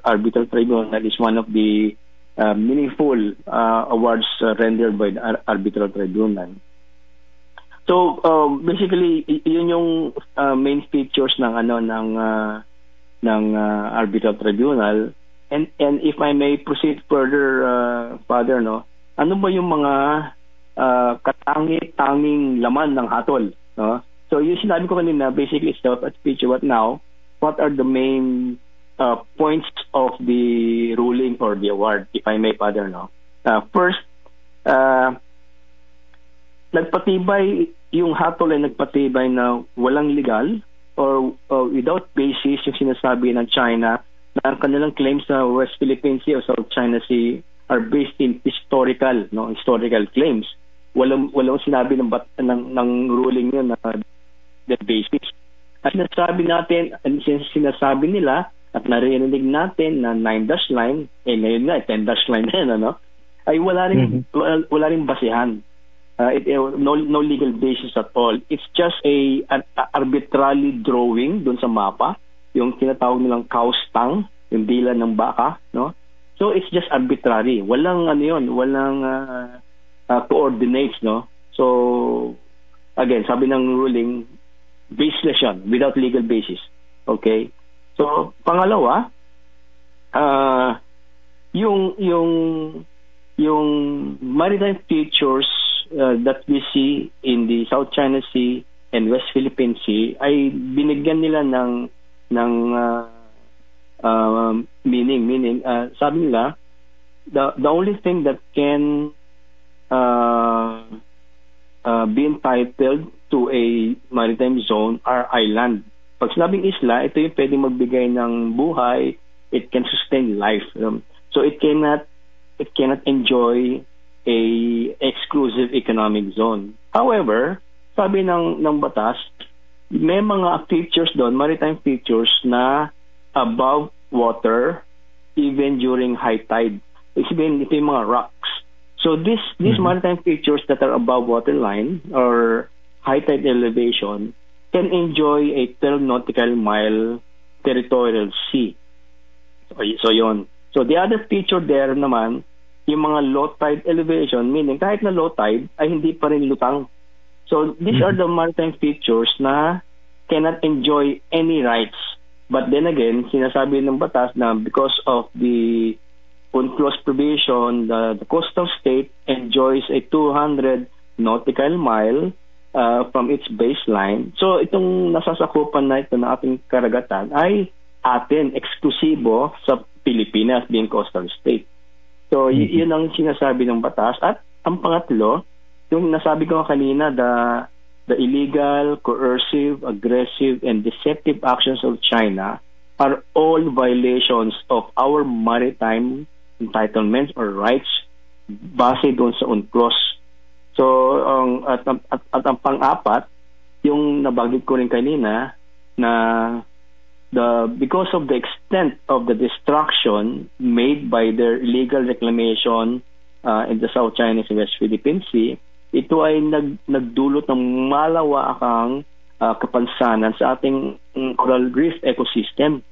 arbitral tribunal is one of the meaningful awards rendered by the arbitral tribunal. So basically yun yung main features ng arbitral tribunal. And if I may proceed further, Father, no, ano ba yung mga katangi-tanging laman ng hatol, no? So yung sinabi ko kanina, basically it's a feature. What now? What are the main points of the ruling or the award, if I may, Father, no? First, nagpatibay yung hatol ay nagpatibay na walang legal or without basis yung sinasabi ng China na ang kanilang claims sa West Philippine Sea o South China Sea are based in historical claims. Walang sinabi ng ruling yun na the basis. At sinasabi nila at narinig natin na 9-dash line, ngayon nga 10-dash line na ay wala ring basihan. No legal basis at all. It's just an arbitrarily drawing doon sa mapa, yung tinatawag nilang cow's tongue, yung dila ng baka, no? So it's just arbitrary. Walang walang coordinates, no? So again, sabi ng ruling, baseless yan, without legal basis. Okay? So pangalawa, yung maritime features that we see in the South China Sea and West Philippine Sea ay binigyan nila ng meaning. Sabi nila, the only thing that can be entitled to a maritime zone are island. Pag sinabing isla, ito yung pwedeng magbigay ng buhay, it can sustain life. So it cannot enjoy a exclusive economic zone. However, sabi ng batas, may mga features doon, maritime features na above water even during high tide. Ito yung mga rocks. So these maritime features that are above water line or high tide elevation can enjoy a 12 nautical mile territorial sea. So yun. So the other feature there naman, yung mga low tide elevation, meaning kahit na low tide ay hindi pa rin lutang. So these are the maritime features na cannot enjoy any rights. But then again, sinasabi ng batas na because of the UNCLOS provision, the coastal state enjoys a 200 nautical mile from its baseline. So itong nasasakupan na ito ng ating karagatan ay atin, eksklusibo sa Pilipinas being coastal state. So yun ang sinasabi ng batas. At ang pangatlo, yung nasabi ko kanina, the illegal, coercive, aggressive, and deceptive actions of China are all violations of our maritime entitlements or rights base doon sa UNCLOS. So, at ang pang-apat, yung nabanggit ko rin kanina, na because of the extent of the destruction made by their illegal reclamation in the South China Sea, West Philippine Sea, ito ay nagdulot ng malawakang kapansanan sa ating coral reef ecosystem.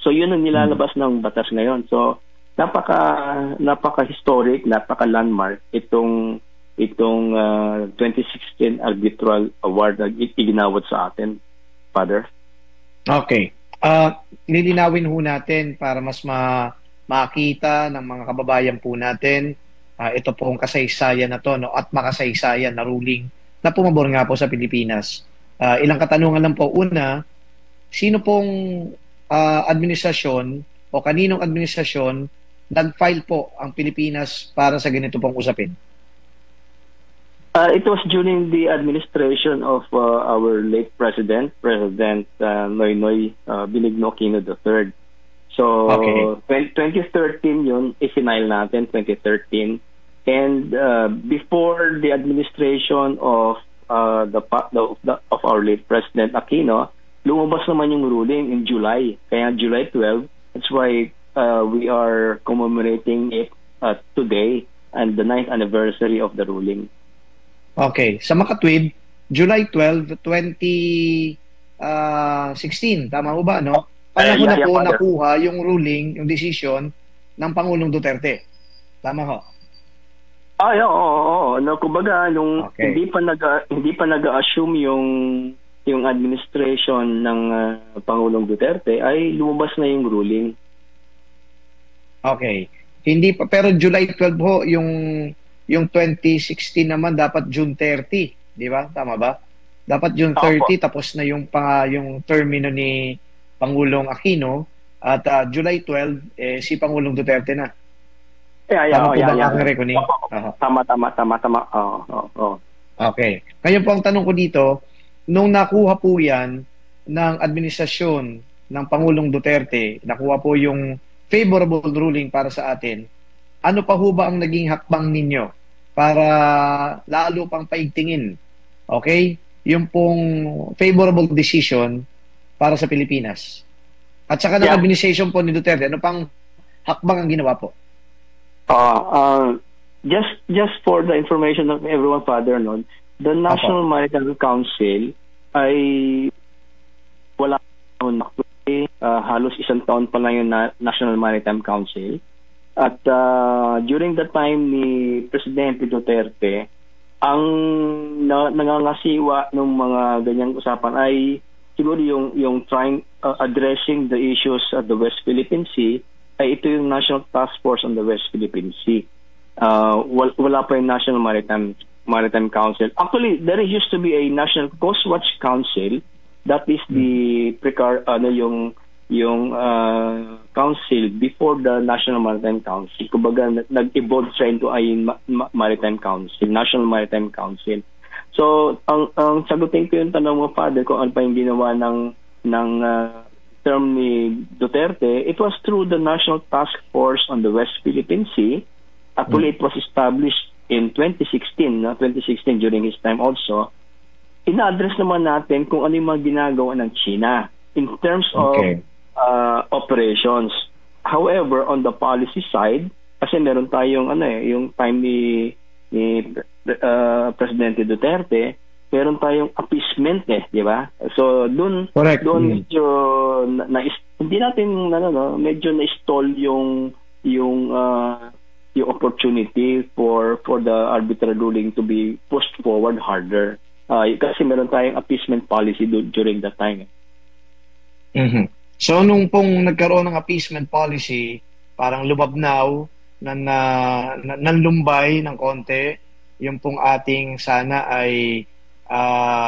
So yun ang nilalabas ng batas ngayon. So napaka-historic, napaka-landmark itong 2016 arbitral award na iginawad sa atin, Father. Okay. Lilinawin ho natin para mas makita ng mga kababayan po natin ito pong kasaysayan na to, no, at makasaysayan na ruling na pumabor nga po sa Pilipinas. Ilang katanungan lang po. Una, sino pong administrasyon o kaninong administrasyon nag-file po ang Pilipinas para sa ganito pong usapin? It was during the administration of our late President Noynoy Benigno Aquino III. So, okay. 2013 yun, isinile natin, 2013. And before the administration of of our late President Aquino, lumabas naman yung ruling in July. Kaya July 12, that's why we are commemorating it today and the 9th anniversary of the ruling. Okay. Sa makatwid, July 12, 2016. Tama ho ba, no? Panahon na po nakuha yung ruling, yung decision ng Pangulong Duterte. Tama ho? Oo. No, kumbaga, nung hindi pa nag-assume yung administration ng Pangulong Duterte, ay lumabas na yung ruling. Okay. Hindi pa, pero July 12 ho, yung 2016 naman dapat June 30, di ba? Tama ba? Dapat June 30 tapos na yung termino ni Pangulong Aquino at July 12 si Pangulong Duterte na. Tama. Okay. Ngayon po ang tanong ko dito, nung nakuha po yan ng administrasyon ng Pangulong Duterte, nakuha po yung favorable ruling para sa atin, ano pa ho ba ang naging hakbang ninyo para lalo pang paigtingin, okay, yung pong favorable decision para sa Pilipinas? At saka ng administration po ni Duterte, ano pang hakbang ang ginawa po? Just for the information of everyone, Father, no, the National Maritime Council ay wala halos isang taon pa lang yung National Maritime Council. At during the time ni Presidente Duterte, ang nangangasiwa ng mga ganyang usapan ay siguro yung addressing the issues at the West Philippine Sea, ay ito yung National Task Force on the West Philippine Sea. Wala pa yung National Maritime Council. Actually, there used to be a National Coast Watch Council. That is the yung council before the National Maritime Council. Kumbaga, nag-evolve siya into a Maritime Council, National Maritime Council. So, ang sagutin ko yung tanong mo, Father, kung ano pa yung ginawa ng term ni Duterte, it was through the National Task Force on the West Philippine Sea. Actually, it was established in 2016, during his time also. Ina-address naman natin kung ano yung mga ginagawa ng China in terms of operations. However, on the policy side, kasi meron tayong yung time ni Presidente Duterte, meron tayong appeasement di ba? So doon medyo hindi natin medyo na-stall yung opportunity for the arbitral ruling to be pushed forward harder. Kasi meron tayong appeasement policy during that time. So nung pong nagkaroon ng appeasement policy, parang lumabnaw, nanlumbay ng konti, yung pong ating sana ay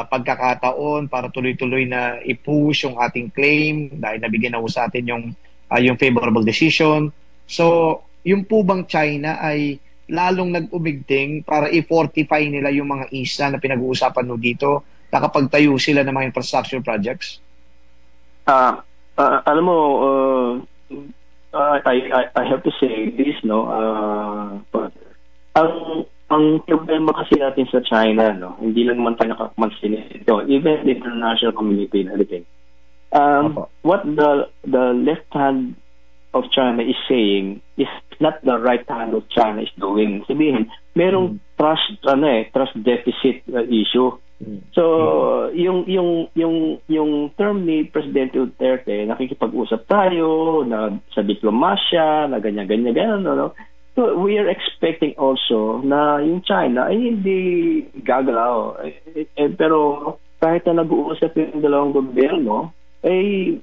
pagkakataon para tuloy-tuloy na i-push yung ating claim dahil nabigyan na sa atin yung favorable decision. So, yung po bang China ay lalong nag-umigting para i-fortify nila yung mga isla na pinag-uusapan no dito, nakapagtayo sila ng mga infrastructure projects? Alam mo, I have to say this, no? Ang problema kasi natin sa China, no, hindi lang naman tayo nakapansin ito, even the international community and everything. What the left hand of China is saying is not the right hand of China is doing. Sabihin, merong trust deficit issue. So, yung term ni President Duterte, nakikipag-usap tayo na sa diplomasya, na ganyan, no? So, we are expecting also na yung China ay hindi gagalaw. Pero kahit na nag-uusap yung dalawang gobyerno, ay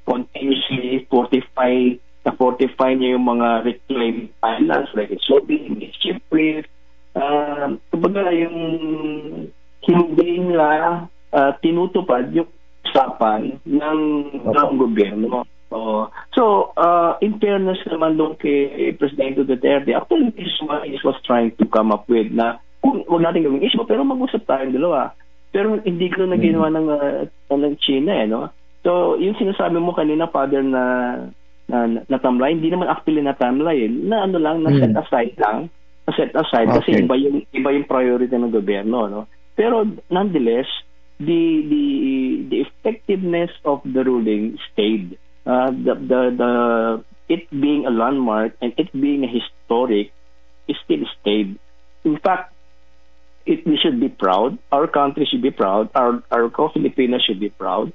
continuously fortify niya yung mga reclaimed islands like Isobel, Chypre. Kumbaga yung hindi nila tinutupad yung usapan ng gobyerno. So, in fairness naman doon kay Presidente Duterte, actually this was trying to come up with na huwag natin gawing issue, pero mag-usap tayong dalawa. Pero hindi ko na ginawa ng China, no? So, yung sinasabi mo kanina, Father, na tamlay, hindi naman actually na tamlay, na ano lang, na set aside lang, kasi iba yung priority ng gobyerno, no? Pero nonetheless, the effectiveness of the ruling stayed. It being a landmark and it being a historic, it still stayed. In fact, we should be proud. Our country should be proud. Our co-Filipinos should be proud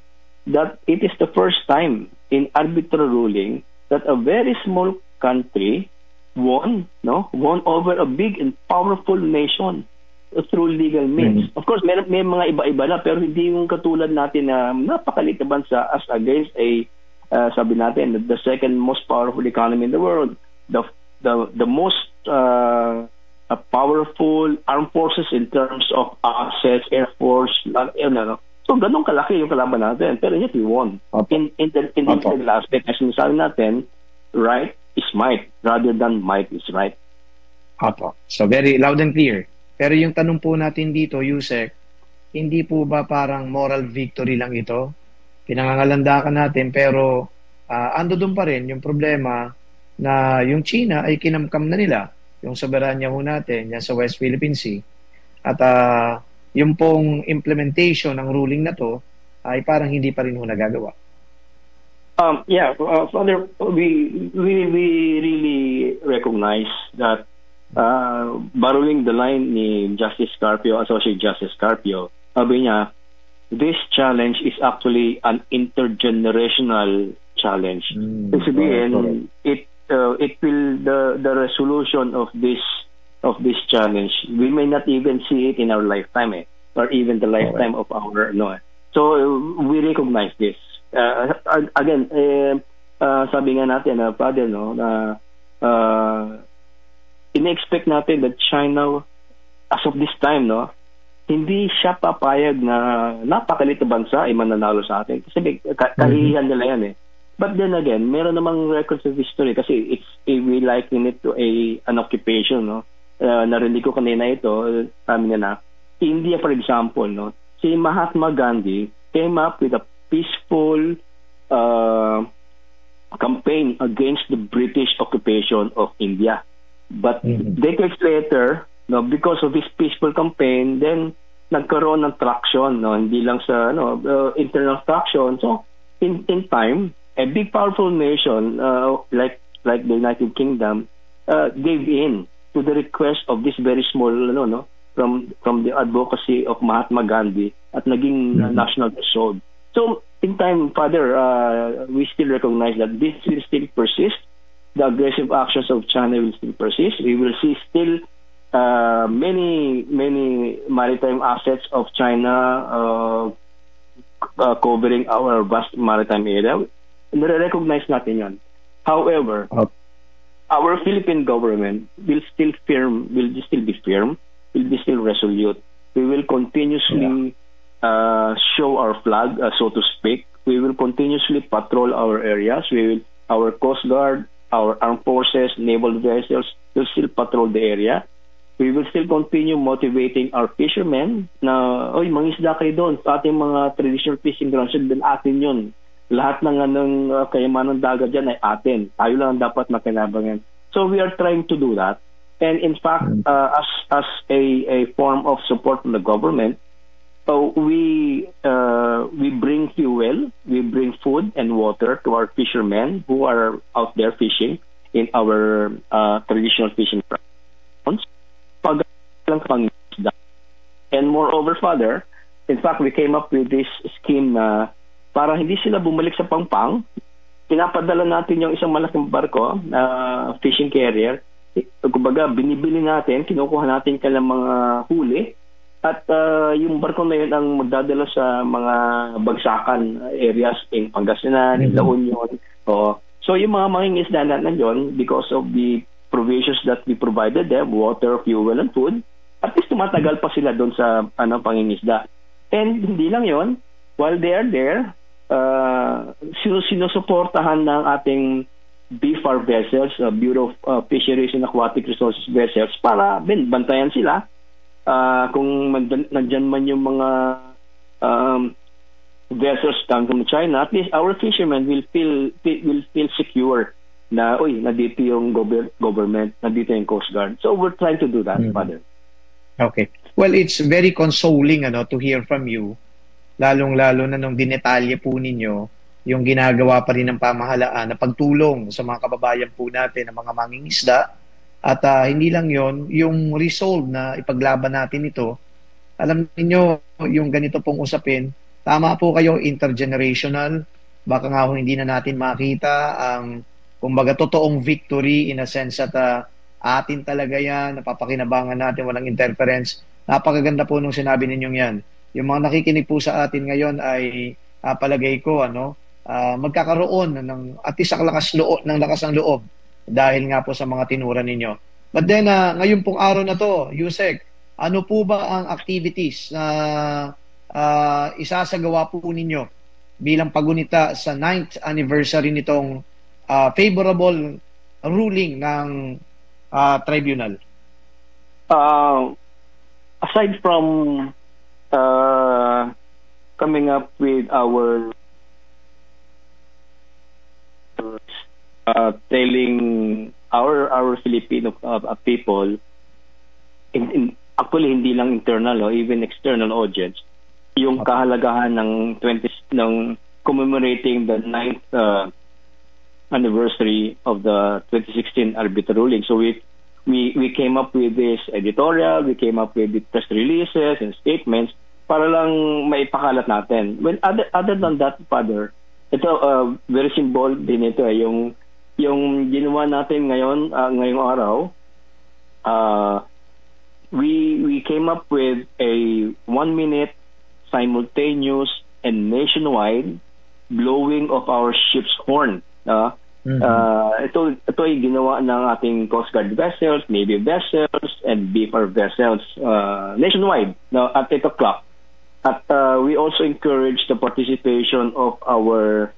that it is the first time in arbitral ruling that a very small country won over a big and powerful nation through legal means. Of course, may mga iba-iba na, pero hindi yung katulad natin na napakaliit na bansa as against sabi natin, the second most powerful economy in the world, the most powerful armed forces in terms of assets, air force, so ganun kalaki yung kalaban natin, pero yet we won. In the last aspect, as sinasabi natin, right is might rather than might is right. So very loud and clear. Pero yung tanong po natin dito, Yusek, hindi po ba parang moral victory lang ito? Pinangangalandakan natin, pero ando doon pa rin yung problema na yung China ay kinamkam na nila yung soberanya ho natin yan sa West Philippine Sea. At yung pong implementation ng ruling na to ay parang hindi pa rin ho nagagawa. Father, we really recognize that borrowing the line ni Justice Carpio, Associate Justice Carpio, sabi niya, this challenge is actually an intergenerational challenge. Sabihin, it will the resolution of this challenge, we may not even see it in our lifetime, or even the lifetime of our So we recognize this. Again, sabi nga natin, Father, na in-expect natin that China, as of this time, hindi siya papayag na napakalit na bansa ay mananalo sa atin. Kasi kahihiyan nila yan But then again, meron namang records of history kasi we liken it to an occupation, narinig ko kanina ito, sabi na India, for example, si Mahatma Gandhi came up with a peaceful campaign against the British occupation of India. But decades later, because of this peaceful campaign, then nagkaroon ng traction, hindi lang sa internal traction. So in time, a big powerful nation like the United Kingdom gave in to the request of this very small from the advocacy of Mahatma Gandhi at naging national threshold. So in time, Father, we still recognize that this will still persist. The aggressive actions of China will still persist. We will see still many maritime assets of China covering our vast maritime area. Nare-recognize natin yon. However, our Philippine government will still be firm, will be still resolute. We will continuously show our flag, so to speak. We will continuously patrol our areas. Our Coast Guard, our armed forces, naval vessels will still patrol the area. We will still continue motivating our fishermen na, oy, mangisda kayo doon sa ating mga traditional fishing grounds. Then atin yun. Lahat ng kayamanan ng dagat dyan ay atin. Tayo lang dapat makinabangan. So we are trying to do that. And in fact, as a form of support from the government, we bring fuel, we bring food and water to our fishermen who are out there fishing in our traditional fishing grounds. And moreover, Father, in fact, we came up with this scheme para hindi sila bumalik sa Pangpang. Pinapadala natin yung isang malaking barko na fishing carrier. Kumbaga, binibili natin, kinukuha natin kailang mga huli. At yung barko na yun ang magdadala sa mga bagsakan areas in Pangasinan, in La Union. So yung mga mangingisda na nandiyon, because of the provisions that we provided them, water, fuel, and food, at least tumatagal pa sila doon sa pangingisda. And hindi lang yon, while they are there, sinusuportahan ng ating BFAR vessels, Bureau of Fisheries and Aquatic Resources vessels, para bantayan sila. Kung nandyan man yung mga vessels coming from China, at least our fishermen will feel secure na, nandito yung government, nandito yung Coast Guard. So we're trying to do that, Father. Okay. Well, it's very consoling to hear from you, lalong-lalo na nung dinetalye po ninyo yung ginagawa pa rin ng pamahalaan na pagtulong sa mga kababayan po natin, ng mga mangingisda. At hindi lang yon, yung resolve na ipaglaban natin ito. Alam niyo yung ganito pong usapin, tama po kayo, intergenerational. Baka nga hindi na natin makita ang, kumbaga, totoong victory in a sense at atin talaga yan, napapakinabangan natin, walang interference. Napakaganda po nung sinabi ninyong yan. Yung mga nakikinig po sa atin ngayon ay palagay ko, magkakaroon ng at least lakas ng loob dahil nga po sa mga tinura ninyo. But then, ngayon pong araw na to, Yusek, ano po ba ang activities na isasagawa po ninyo bilang pagunita sa 9th anniversary nitong favorable ruling ng tribunal? Aside from coming up with our telling our Filipino people, actually hindi lang internal, even external audience, yung kahalagahan ng commemorating the 9th anniversary of the 2016 arbitral ruling. So we came up with this editorial, we came up with the press releases and statements para lang maipakalat natin. When other than that, Father, ito very symbolic din ito, yung ginawa natin ngayong araw. We came up with a 1-minute simultaneous and nationwide blowing of our ship's horn. Ito ay ginawa ng ating Coast Guard vessels, Navy vessels, and BFAR vessels nationwide at 8 o'clock. At we also encourage the participation of our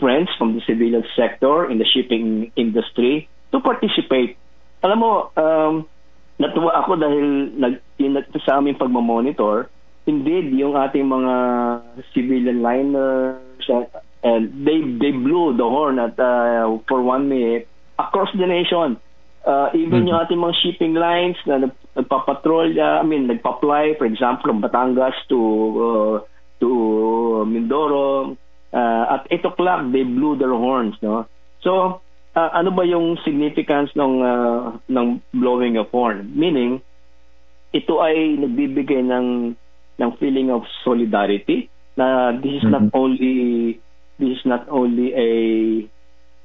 friends from the civilian sector in the shipping industry to participate. Alam mo, natuwa ako dahil sa aming pagmamonitor, indeed, yung ating mga civilian liners, and they blew the horn at for 1 minute across the nation. Even yung ating mga shipping lines na nagpapatrol, nagpa-fly, for example, from Batangas to Mindoro, at 8 o'clock they blew their horns, no? So ano ba yung significance ng blowing of horn? Meaning ito ay nagbibigay ng feeling of solidarity na this is not only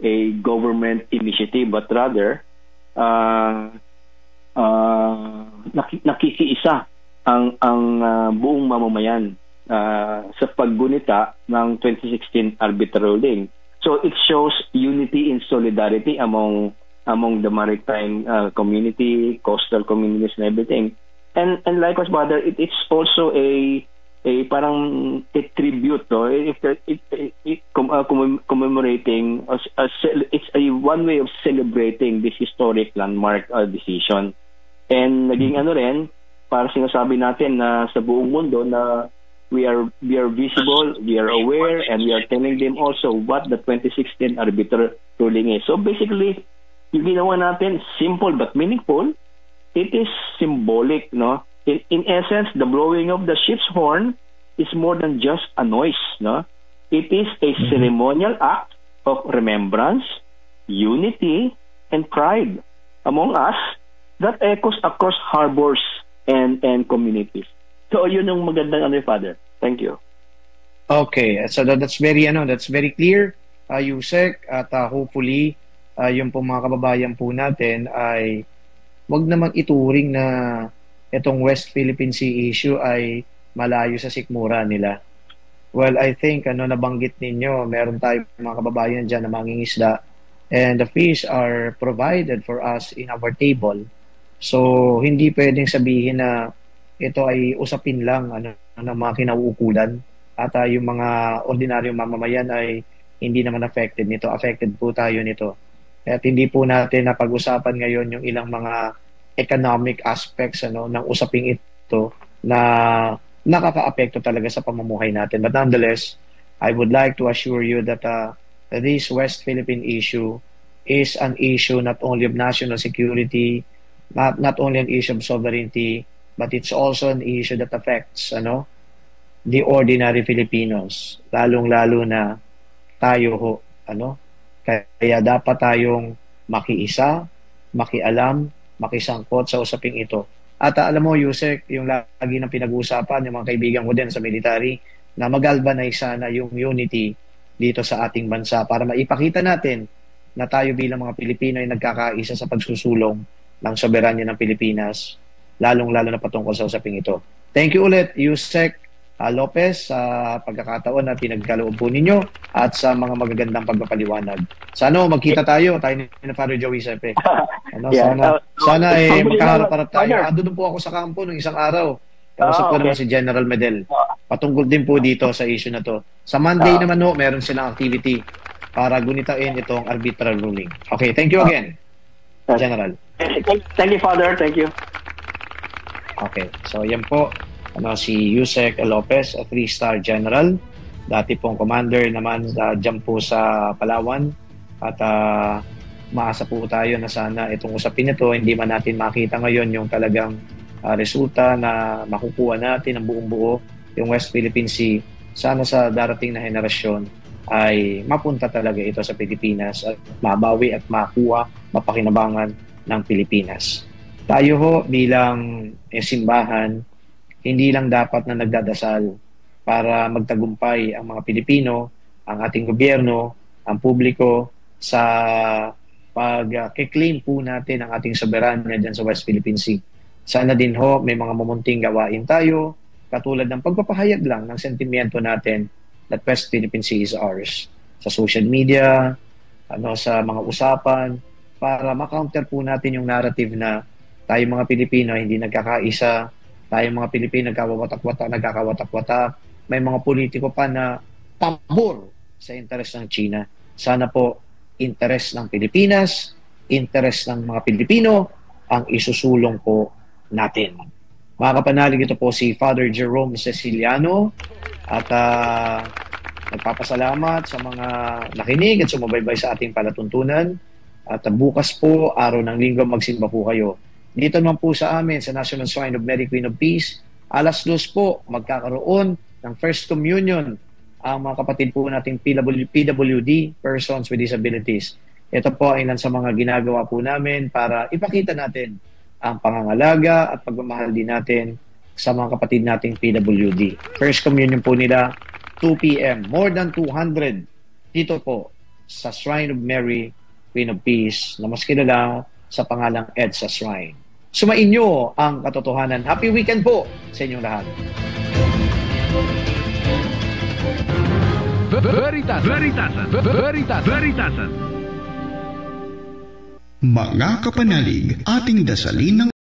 a government initiative, but rather nakikiisa ang buong mamamayan sa paggunita ng 2016 arbitral ruling. So it shows unity and solidarity among the maritime community, coastal communities, and everything. And likewise, brother, it's also a parang a tribute, no? Commemorating, it's a one way of celebrating this historic landmark decision. And naging rin, para sinasabi natin na sa buong mundo na we are visible, we are aware, and we are telling them also what the 2016 arbiter ruling is. So basically, yung ginawa natin, simple but meaningful, it is symbolic, no? In essence, the blowing of the ship's horn is more than just a noise, no? It is a ceremonial act of remembrance, unity, and pride among us that echoes across harbors and communities. So yun yung magandang Father. Thank you. Okay, so that's very clear, Yusek, at hopefully yung po mga kababayan po natin ay wag namang ituring na itong West Philippine Sea issue ay malayo sa sikmura nila. Well, I think nabanggit ninyo, meron tayong mga kababayan dyan na mangingisda, and the fish are provided for us in our table. So hindi pwedeng sabihin na ito ay usapin lang ng mga kinauukulan at yung mga ordinaryong mamamayan ay hindi naman affected nito. Affected po tayo nito. At hindi po natin napag-usapan ngayon yung ilang mga economic aspects ng usaping ito na nakaka-apekto talaga sa pamumuhay natin. But nonetheless, I would like to assure you that this West Philippine issue is an issue not only of national security, not only an issue of sovereignty, but it's also an issue that affects the ordinary Filipinos, lalong-lalo na tayo ho, kaya dapat tayong makiisa, makialam, makisangkot sa usaping ito. At alam mo, Yusek, yung lagi ng pinag-uusapan, yung mga kaibigan ko din sa military, na mag-galvanize sana yung unity dito sa ating bansa para maipakita natin na tayo bilang mga Pilipino ay nagkakaisa sa pagsusulong ng soberanya ng Pilipinas, lalong-lalo na patungkol sa usaping ito. Thank you ulit, Yusek Lopez, sa pagkakataon na pinagkaloob po ninyo at sa mga magagandang pagpapaliwanag. Sana magkita tayo ni Father Joey Sepe. Sana magkaharap-harap tayo. Doon po ako sa kampo nung isang araw. Kausap ko naman si General Medel. Patungkol din po dito sa issue na to. Sa Monday naman meron silang activity para gunitain itong arbitral ruling. Okay, thank you again, General. Thank you, Father. Thank you. Okay, so yan po. Si Yusek Lopez, a 3-star general, dati pong commander naman dyan po sa Palawan, at maasa po tayo na sana itong usapin nito hindi man natin makita ngayon yung talagang resulta na makukuha natin ng buong buo yung West Philippine Sea. Sana sa darating na henerasyon ay mapunta talaga ito sa Pilipinas at mabawi at makuha, mapakinabangan ng Pilipinas. Tayo ho bilang simbahan, hindi lang dapat na nagdadasal para magtagumpay ang mga Pilipino, ang ating gobyerno, ang publiko sa pag-claim po natin ang ating soberanya dyan sa West Philippine Sea. Sana din ho may mga mumunting gawain tayo, katulad ng pagpapahayag lang ng sentimiento natin that West Philippine Sea is ours. Sa social media, sa mga usapan, para ma-counter po natin yung narrative na tayo mga Pilipino hindi nagkakaisa, tayo mga Pilipino nagkakawatak-watak, may mga politiko pa na pabor sa interes ng China. Sana po, interes ng Pilipinas, interes ng mga Pilipino, ang isusulong po natin. Mga kapanalig, ito po si Father Jerome Ceciliano at nagpapasalamat sa mga nakinig at sumubaybay sa ating palatuntunan. At bukas po, araw ng linggo, magsimba po kayo. Dito naman po sa amin, sa National Shrine of Mary Queen of Peace, 2:00 po, magkakaroon ng First Communion ang mga kapatid po nating PWD, Persons with Disabilities. Ito po ay ilan sa mga ginagawa po namin para ipakita natin ang pangangalaga at pagmamahal din natin sa mga kapatid nating PWD. First Communion po nila, 2 p.m. More than 200 dito po sa Shrine of Mary Queen of Peace na mas kilala sa pangalang EDSA Shrine. Sumainyo ang katotohanan. Happy weekend po sa inyong lahat. Mga kapanalig, ating dasalin ng